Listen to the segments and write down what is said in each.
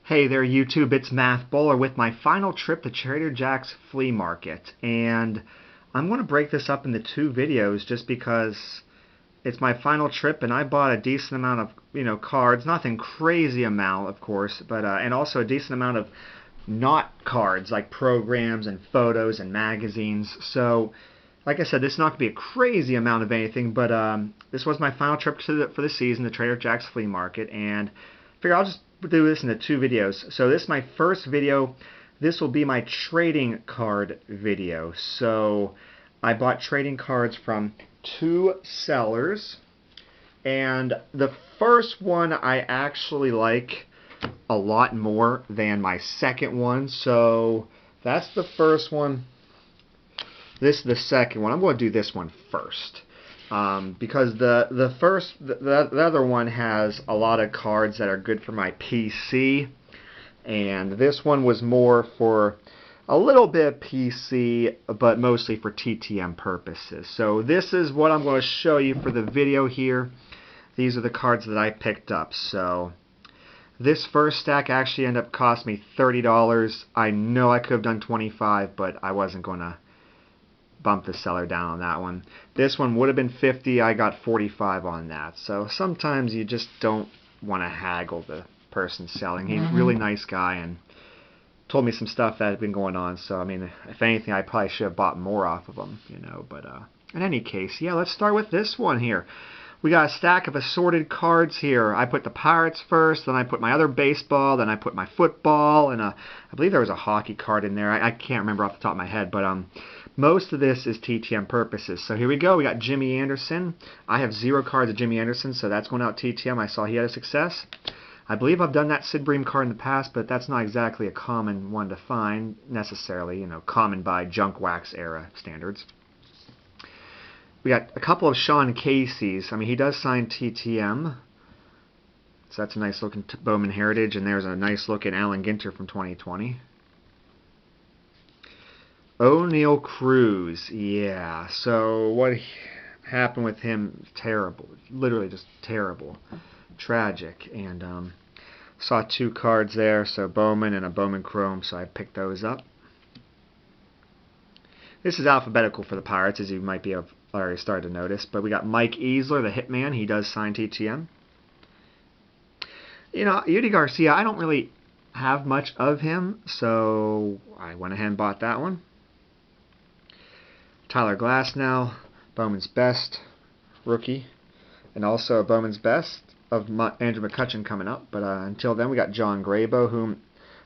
Hey there YouTube, it's Math Bowler with my final trip to Trader Jack's flea market, and I'm going to break this up into two videos just because it's my final trip and I bought a decent amount of cards, nothing crazy amount of course, but and also a decent amount of not cards like programs and photos and magazines. So like I said, this is not going to be a crazy amount of anything, but this was my final trip for the season, the Trader Jack's flea market, and I figure I'll just do this into two videos. So this is my first video. This will be my trading card video. So I bought trading cards from two sellers, and the first one I actually like a lot more than my second one. So that's the first one. This is the second one. I'm going to do this one first. Because the other one has a lot of cards that are good for my PC, and this one was more for a little bit of PC, but mostly for TTM purposes. So this is what I'm going to show you for the video here. These are the cards that I picked up. So this first stack actually ended up costing me $30. I know I could have done 25, but I wasn't going to bump the seller down on that one. This one would have been 50. I got 45 on that. So sometimes you just don't want to haggle the person selling. He's a really nice guy and told me some stuff that had been going on. So I mean, if anything, I probably should have bought more off of him, But in any case, yeah, let's start with this one here. We got a stack of assorted cards here. I put the Pirates first, then I put my other baseball, then I put my football, and I believe there was a hockey card in there. I can't remember off the top of my head, but most of this is TTM purposes. So here we go. We got Jimmy Anderson. I have 0 cards of Jimmy Anderson, so that's going out TTM. I saw he had a success. I believe I've done that Sid Bream card in the past, but that's not exactly a common one to find necessarily, common by junk wax era standards. We got a couple of Sean Casey's. I mean, he does sign TTM. So that's a nice looking Bowman Heritage, and there's a nice looking Alan Ginter from 2020. O'Neal Cruz, yeah. So what happened with him? Terrible, literally just terrible, tragic. And saw 2 cards there, so Bowman and a Bowman Chrome, so I picked those up. This is alphabetical for the Pirates, as you might be already started to notice. But we got Mike Easler, the Hitman. He does sign TTM. Yudi Garcia, I don't really have much of him, so I went ahead and bought that one. Tyler Glasnow, Bowman's Best rookie, and also a Bowman's Best of Andrew McCutchen coming up. But until then, we got John Grabo, whom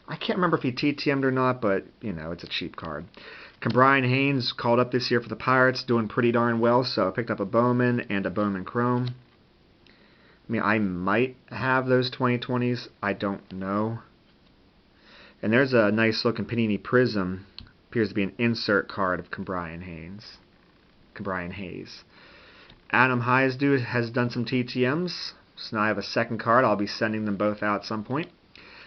I can't remember if he TTM'd or not, but it's a cheap card. Brian Haynes called up this year for the Pirates, doing pretty darn well, so I picked up a Bowman and a Bowman Chrome. I mean, I might have those 2020s, I don't know. And there's a nice looking Panini Prism. Appears to be an insert card of Brian Hayes. Adam Heisdu has done some TTMs, so now I have a second card. I'll be sending them both out at some point.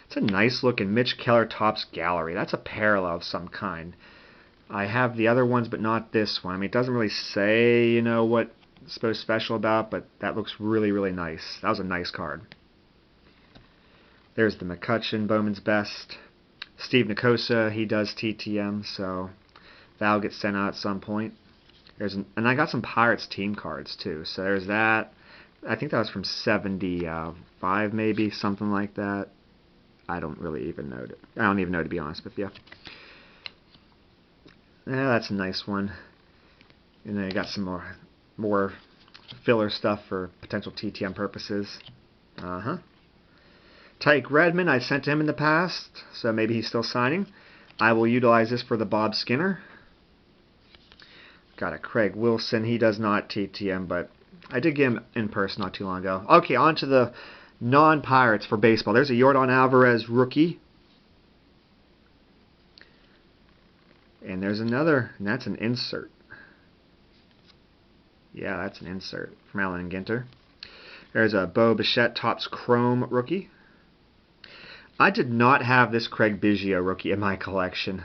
It's a nice looking Mitch Keller Topps Gallery. That's a parallel of some kind. I have the other ones, but not this one. I mean, it doesn't really say, what it's so special about, but that looks really, really nice. That was a nice card. There's the McCutchen, Bowman's Best. Steve Nicosa, he does TTM, so that'll get sent out at some point. And I got some Pirates team cards too, so there's that. I think that was from 75, maybe, something like that. I don't even know, to be honest with you. Yeah, that's a nice one. And then I got some more filler stuff for potential TTM purposes. Tyke Redmond, I sent to him in the past, so maybe he's still signing. I will utilize this for the Bob Skinner. Got a Craig Wilson. He does not TTM, but I did get him in person not too long ago. Okay, on to the non-Pirates for baseball. There's a Yordan Alvarez rookie. And there's another, and that's an insert. Yeah, that's an insert from Alan Ginter. There's a Bo Bichette Topps Chrome rookie. I did not have this Craig Biggio rookie in my collection.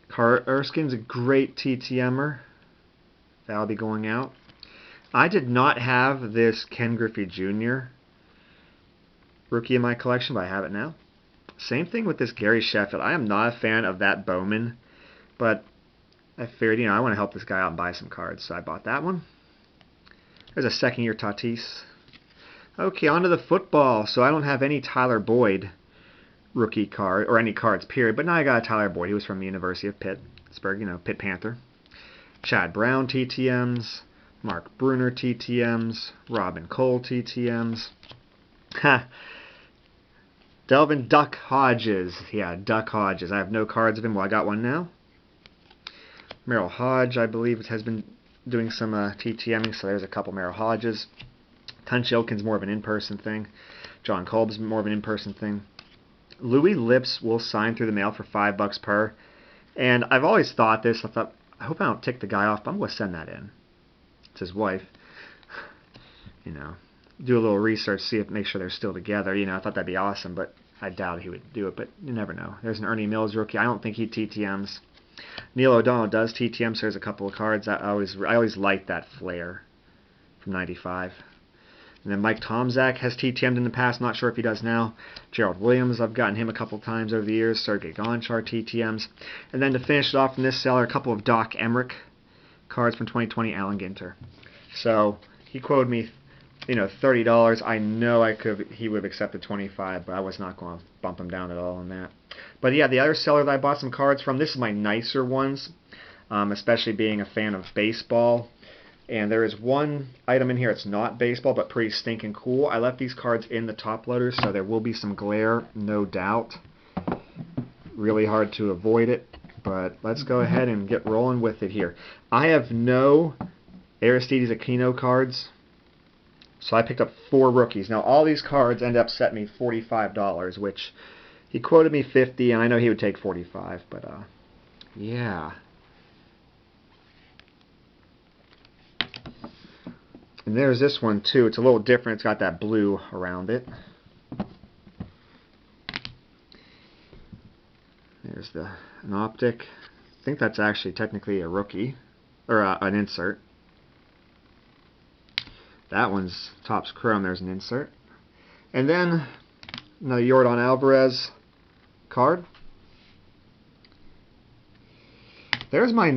Erskine's a great TTMer. That'll be going out. I did not have this Ken Griffey Jr. rookie in my collection, but I have it now. Same thing with this Gary Sheffield. I am not a fan of that Bowman, but I figured, I want to help this guy out and buy some cards, so I bought that one. There's a second-year Tatis. Okay, on to the football. So I don't have any Tyler Boyd rookie card, or any cards, period. But now I got a Tyler Boyd. He was from the University of Pittsburgh, Pitt Panther. Chad Brown TTMs. Mark Bruner TTMs. Robin Cole TTMs. Ha! Delvin Duck Hodges. Yeah, Duck Hodges. I have no cards of him. Well, I got one now. Merrill Hodge, I believe, has been doing some TTMing, so there's a couple Merrill Hodges. Tunch Ilkin's more of an in-person thing. John Kolb's more of an in-person thing. Louis Lips will sign through the mail for $5 per. And I've always thought this. I hope I don't tick the guy off, but I'm going to send that in. It's his wife. Do a little research, make sure they're still together. I thought that'd be awesome, but I doubt he would do it. But you never know. There's an Ernie Mills rookie. I don't think he TTMs. Neil O'Donnell does TTM, so there's a couple of cards. I always liked that Flair from '95. And then Mike Tomczak has TTM'd in the past. Not sure if he does now. Gerald Williams, I've gotten him a couple times over the years. Sergei Gonchar TTMs. And then to finish it off from this seller, a couple of Doc Emmerich cards from 2020, Alan Ginter. So he quoted me, $30. I know he would have accepted $25, but I was not going to bump him down at all on that. But yeah, the other seller that I bought some cards from, this is my nicer ones, especially being a fan of baseball. And there is one item in here, it's not baseball, but pretty stinking cool. I left these cards in the top loaders, so there will be some glare, no doubt. Really hard to avoid it, but let's go ahead and get rolling with it here. I have no Aristides Aquino cards, so I picked up 4 rookies. Now, all these cards end up setting me $45, which he quoted me $50, and I know he would take $45, but yeah. And there's this one too. It's a little different. It's got that blue around it. There's an optic. I think that's actually technically a rookie, or an insert. That one's Topps Chrome. There's an insert. And then another Yordan Alvarez card. There's my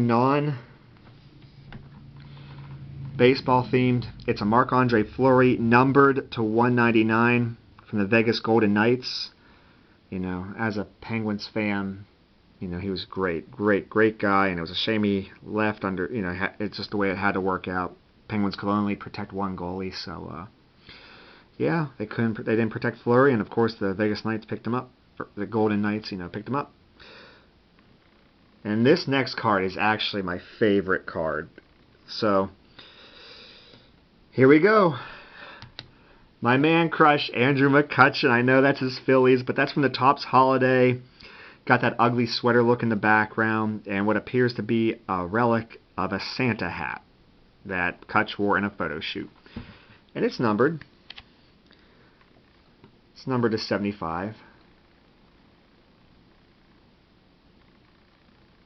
baseball themed. It's a Marc-Andre Fleury numbered to 199 from the Vegas Golden Knights. As a Penguins fan, he was great guy, and it was a shame he left under, it's just the way it had to work out. Penguins could only protect one goalie, so yeah, they didn't protect Fleury, and of course the Vegas Knights picked him up. The Golden Knights, picked him up. And this next card is actually my favorite card. So here we go. My man crush, Andrew McCutchen. I know that's his Phillies, but that's from the Topps Holiday. Got that ugly sweater look in the background, and what appears to be a relic of a Santa hat that Cutch wore in a photo shoot. And it's numbered. It's numbered to 75.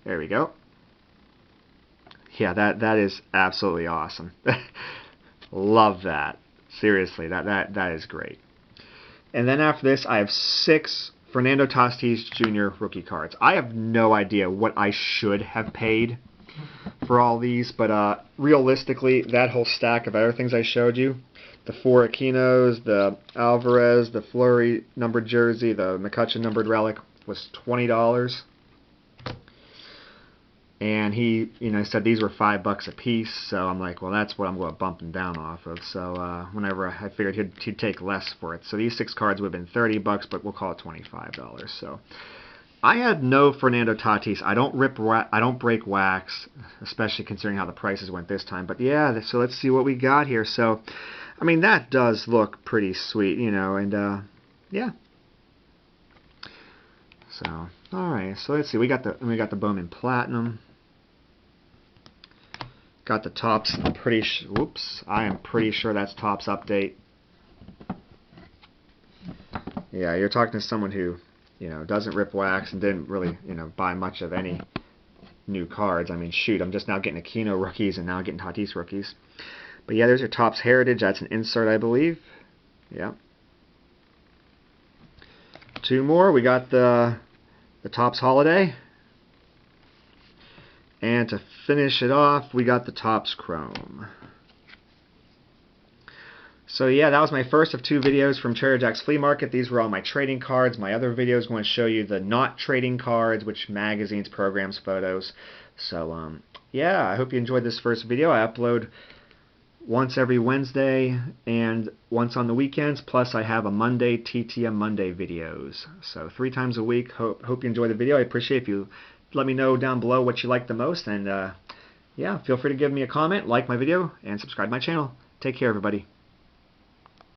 There we go. Yeah, that is absolutely awesome. Love that. Seriously, that is great. And then after this, I have 6 Fernando Tatis Jr. rookie cards. I have no idea what I should have paid for all these, but realistically, that whole stack of other things I showed you, the 4 Aquinos, the Alvarez, the Fleury numbered jersey, the McCutchen numbered relic, was $20. And he, said these were $5 a piece, so I'm like, well, that's what I'm going to bump him down off of. So whenever I figured he'd take less for it. So these 6 cards would have been $30, but we'll call it $25. So I had no Fernando Tatis. I don't break wax, especially considering how the prices went this time. But yeah, so let's see what we got here. So, I mean, that does look pretty sweet, and yeah. So, all right. So let's see. We got the Bowman Platinum. Got the Topps. I am pretty sure that's Topps Update. Yeah, you're talking to someone who, doesn't rip wax and didn't really, buy much of any new cards. I mean, shoot, I'm just now getting Aquino rookies and now getting Tatis rookies. But yeah, there's your Topps Heritage. That's an insert, I believe. Yeah. 2 more. We got the Topps Holiday. And to finish it off, we got the Topps Chrome. So yeah, that was my first of 2 videos from Trader Jack's Flea Market. These were all my trading cards. My other videos going to show you the not trading cards, which magazines, programs, photos. So yeah, I hope you enjoyed this first video. I upload once every Wednesday and once on the weekends, plus I have a Monday, TTM Monday videos. So 3 times a week. Hope you enjoy the video. I appreciate if you let me know down below what you like the most, and yeah, feel free to give me a comment, like my video, and subscribe to my channel. Take care, everybody.